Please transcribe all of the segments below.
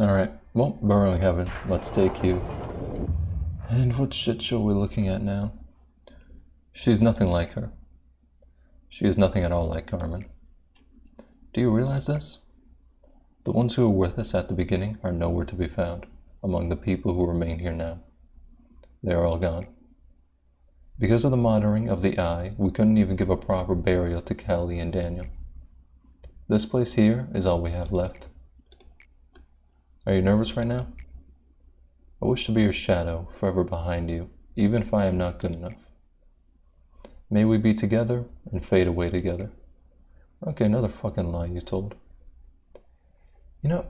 Alright, well, burrowing heaven, let's take you. And what shit show are we looking at now? She's nothing like her. She is nothing at all like Carmen. Do you realize this? The ones who were with us at the beginning are nowhere to be found among the people who remain here now. They are all gone. Because of the monitoring of the eye, we couldn't even give a proper burial to Callie and Daniel. This place here is all we have left. Are you nervous right now? I wish to be your shadow, forever behind you, even if I am not good enough. May we be together and fade away together. Okay, another fucking lie you told. You know,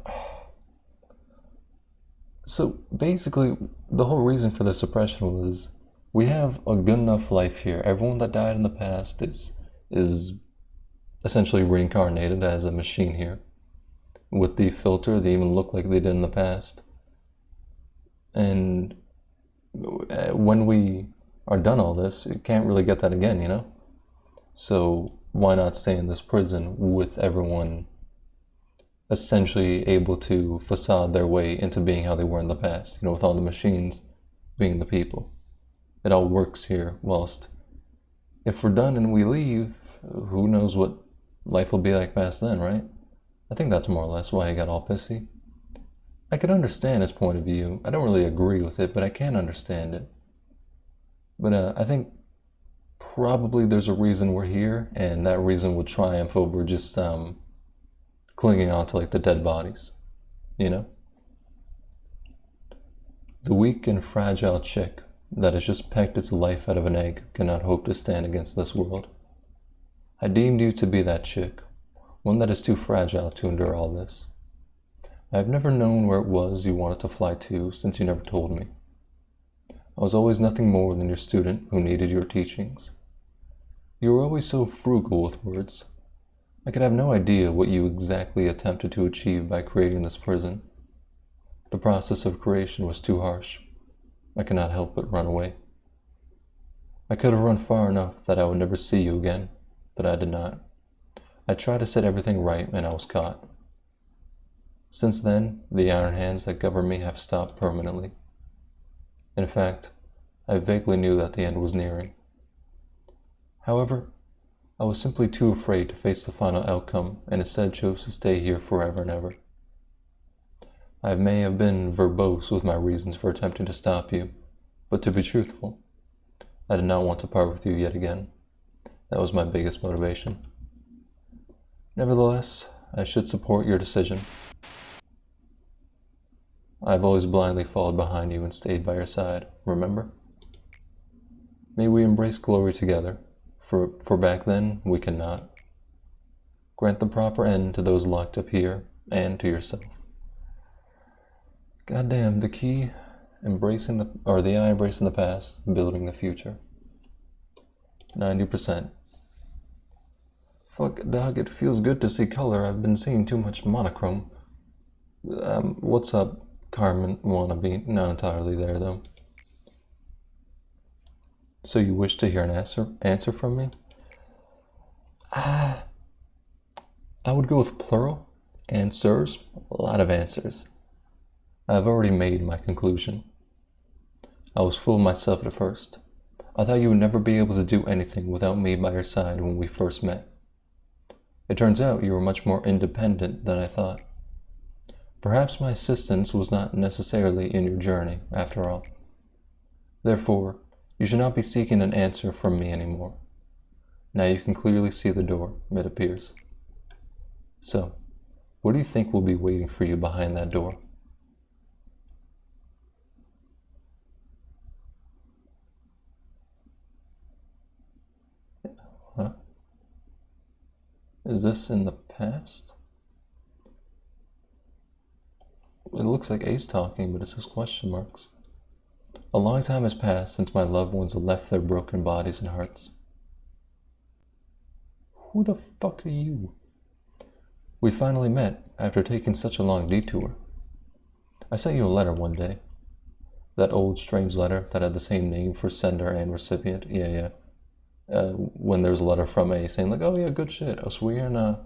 so basically, the whole reason for the suppression was we have a good enough life here. Everyone that died in the past is essentially reincarnated as a machine here. With the filter, they even look like they did in the past. And when we are done all this, you can't really get that again, you know? So why not stay in this prison with everyone essentially able to facade their way into being how they were in the past, you know, with all the machines being the people. It all works here, whilst if we're done and we leave, who knows what life will be like past then, right? I think that's more or less why he got all pissy. I can understand his point of view. I don't really agree with it, but I can understand it. But I think probably there's a reason we're here, and that reason would triumph over just clinging on to like the dead bodies, you know? The weak and fragile chick that has just pecked its life out of an egg cannot hope to stand against this world. I deemed you to be that chick, one that is too fragile to endure all this. I have never known where it was you wanted to fly to, since you never told me. I was always nothing more than your student who needed your teachings. You were always so frugal with words. I could have no idea what you exactly attempted to achieve by creating this prison. The process of creation was too harsh. I could not help but run away. I could have run far enough that I would never see you again, but I did not. I tried to set everything right, and I was caught. Since then, the iron hands that govern me have stopped permanently. In fact, I vaguely knew that the end was nearing. However, I was simply too afraid to face the final outcome, and instead chose to stay here forever and ever. I may have been verbose with my reasons for attempting to stop you, but to be truthful, I did not want to part with you yet again. That was my biggest motivation. Nevertheless, I should support your decision. I have always blindly followed behind you and stayed by your side, remember? May we embrace glory together, for back then we cannot. Grant the proper end to those locked up here, and to yourself. Goddamn, the key, the eye embracing the past, building the future. 90%. Fuck, dog, it feels good to see color. I've been seeing too much monochrome. What's up, Carmen wannabe? Not entirely there, though. So you wish to hear an answer from me? I would go with plural. Answers. A lot of answers. I have already made my conclusion. I was fooling myself at first. I thought you would never be able to do anything without me by your side when we first met. It turns out you were much more independent than I thought. Perhaps my assistance was not necessarily in your journey, after all. Therefore, you should not be seeking an answer from me anymore. Now you can clearly see the door, it appears. So, what do you think will be waiting for you behind that door? Huh? Is this in the past? It looks like Ace talking, but it says question marks. A long time has passed since my loved ones have left their broken bodies and hearts. Who the fuck are you? We finally met after taking such a long detour. I sent you a letter one day. That old strange letter that had the same name for sender and recipient. Yeah. When there was a letter from A saying like, oh yeah, good shit. Oh, so we're in a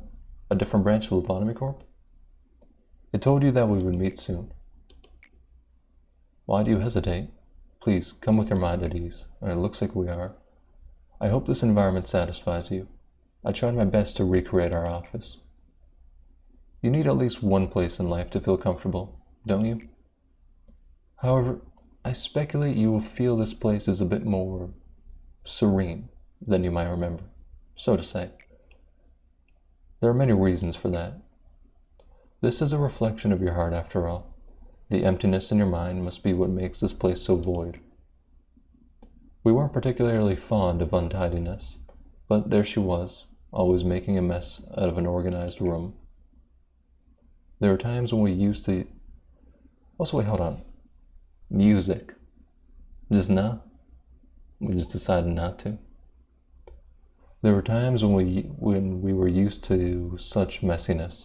different branch of Lobotomy Corp? I told you that we would meet soon. Why do you hesitate? Please, come with your mind at ease, and it looks like we are. I hope this environment satisfies you. I tried my best to recreate our office. You need at least one place in life to feel comfortable, don't you? However, I speculate you will feel this place is a bit more serene than you might remember, so to say. There are many reasons for that. This is a reflection of your heart after all. The emptiness in your mind must be what makes this place so void. We weren't particularly fond of untidiness, but there she was, always making a mess out of an organized room. There were times when we used to... Also, wait, hold on. Music. Just now? We just decided not to. There were times when we were used to such messiness,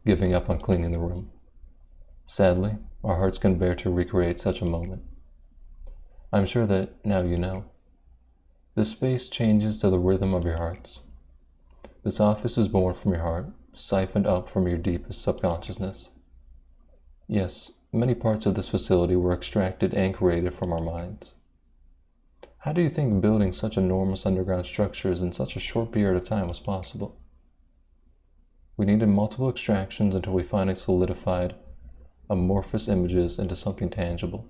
giving up on cleaning the room. Sadly, our hearts can bear to recreate such a moment. I'm sure that now you know. This space changes to the rhythm of your hearts. This office is born from your heart, siphoned up from your deepest subconsciousness. Yes, many parts of this facility were extracted and created from our minds. How do you think building such enormous underground structures in such a short period of time was possible? We needed multiple extractions until we finally solidified amorphous images into something tangible.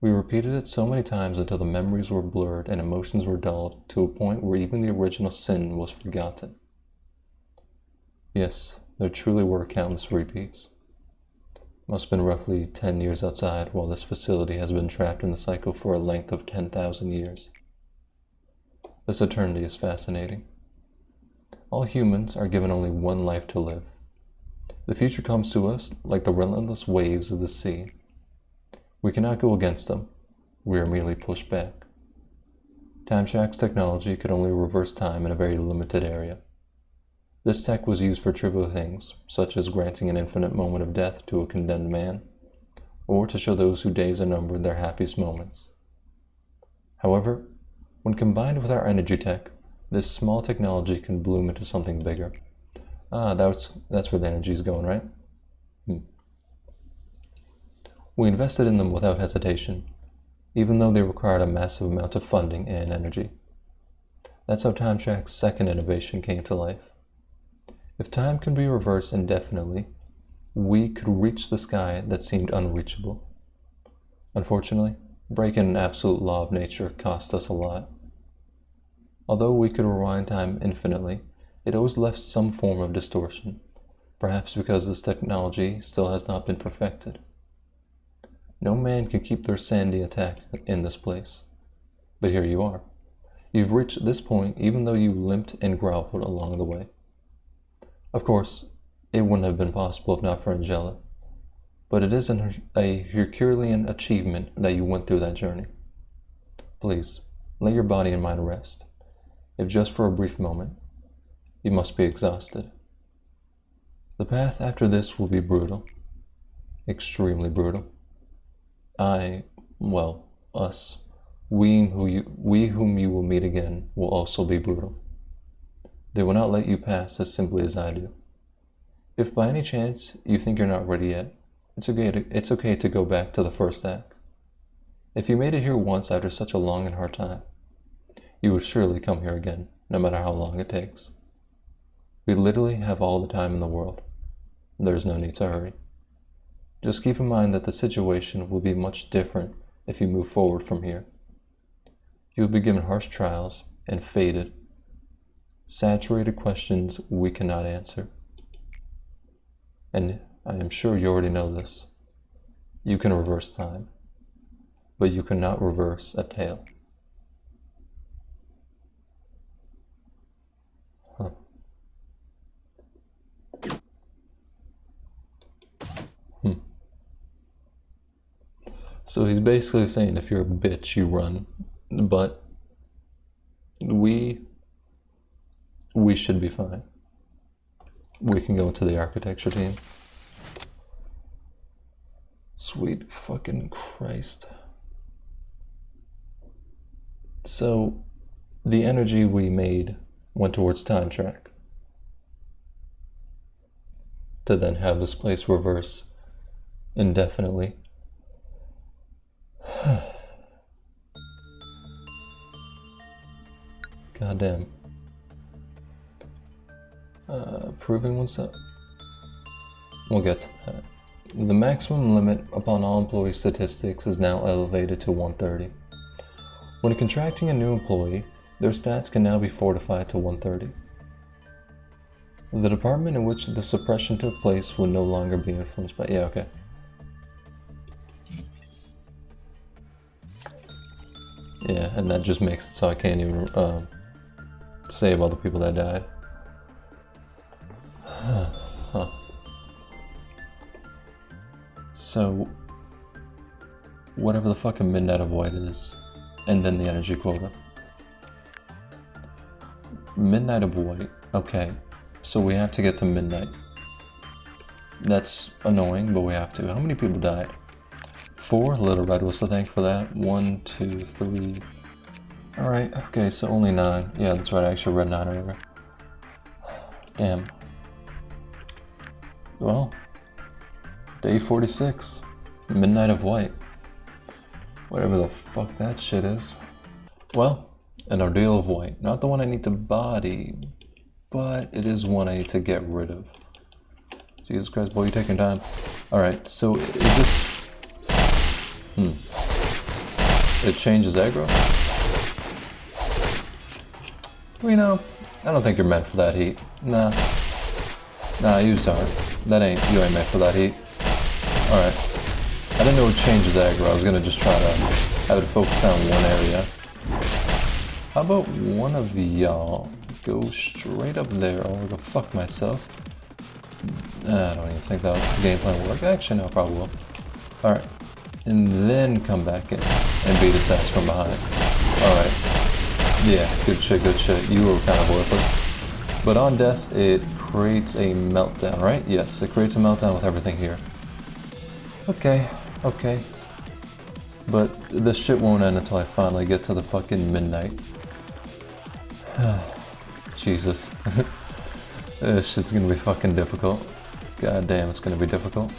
We repeated it so many times until the memories were blurred and emotions were dulled to a point where even the original sin was forgotten. Yes, there truly were countless repeats. Must have been roughly 10 years outside, while this facility has been trapped in the cycle for a length of 10,000 years. This eternity is fascinating. All humans are given only one life to live. The future comes to us like the relentless waves of the sea. We cannot go against them. We are merely pushed back. Time Shack's technology could only reverse time in a very limited area. This tech was used for trivial things, such as granting an infinite moment of death to a condemned man, or to show those whose days are numbered their happiest moments. However, when combined with our energy tech, this small technology can bloom into something bigger. That's where the energy is going, right? We invested in them without hesitation, even though they required a massive amount of funding and energy. That's how Time Shack's second innovation came to life. If time can be reversed indefinitely, we could reach the sky that seemed unreachable. Unfortunately, breaking an absolute law of nature cost us a lot. Although we could rewind time infinitely, it always left some form of distortion, perhaps because this technology still has not been perfected. No man can keep their sanity intact in this place. But here you are. You've reached this point even though you limped and groveled along the way. Of course, it wouldn't have been possible if not for Angela, but it is a Herculean achievement that you went through that journey. Please, let your body and mind rest, if just for a brief moment. You must be exhausted. The path after this will be brutal, extremely brutal. Us, we whom you will meet again will also be brutal. They will not let you pass as simply as I do. If by any chance you think you're not ready yet, it's okay to go back to the first act. If you made it here once after such a long and hard time, you will surely come here again, no matter how long it takes. We literally have all the time in the world. There is no need to hurry. Just keep in mind that the situation will be much different if you move forward from here. You will be given harsh trials and fated, saturated questions we cannot answer. And I am sure you already know this. You can reverse time, but you cannot reverse a tale. So he's basically saying if you're a bitch, you run, but we should be fine. We can go into the architecture team. Sweet fucking Christ. So, the energy we made went towards Time Shack to then have this place reverse indefinitely. Goddamn. Proving oneself. We'll get to that. The maximum limit upon all employee statistics is now elevated to 130. When contracting a new employee, their stats can now be fortified to 130. The department in which the suppression took place will no longer be influenced by... Yeah, okay. Yeah, and that just makes it so I can't even save all the people that died. Huh. So, whatever the fucking Midnight of White is, and then the energy quota. Midnight of White, okay. So we have to get to midnight. That's annoying, but we have to. How many people died? 4? Little Red was to thank for that. 1, 2, 3. Alright, okay, so only 9. Yeah, that's right, I actually read 9 earlier. Damn. Well, day 46. Midnight of White. Whatever the fuck that shit is. Well, an ordeal of white. Not the one I need to body, but it is one I need to get rid of. Jesus Christ, boy, you're taking time. Alright, so is this... It changes aggro? Well, you know, I don't think you're meant for that heat. Nah, you aren't. You ain't meant for that heat. Alright. I didn't know it changes aggro. I was gonna just try to have it focus on one area. How about one of y'all go straight up there, or go fuck myself? I don't even think that was the game plan work. Actually, no, probably will. Alright. And then come back in and beat his ass from behind. Alright. Yeah, good shit, good shit. You were kind of worthless. But on death, it creates a meltdown, right? Yes, it creates a meltdown with everything here. Okay, okay. But this shit won't end until I finally get to the fucking midnight. Jesus. This shit's gonna be fucking difficult. God damn, it's gonna be difficult.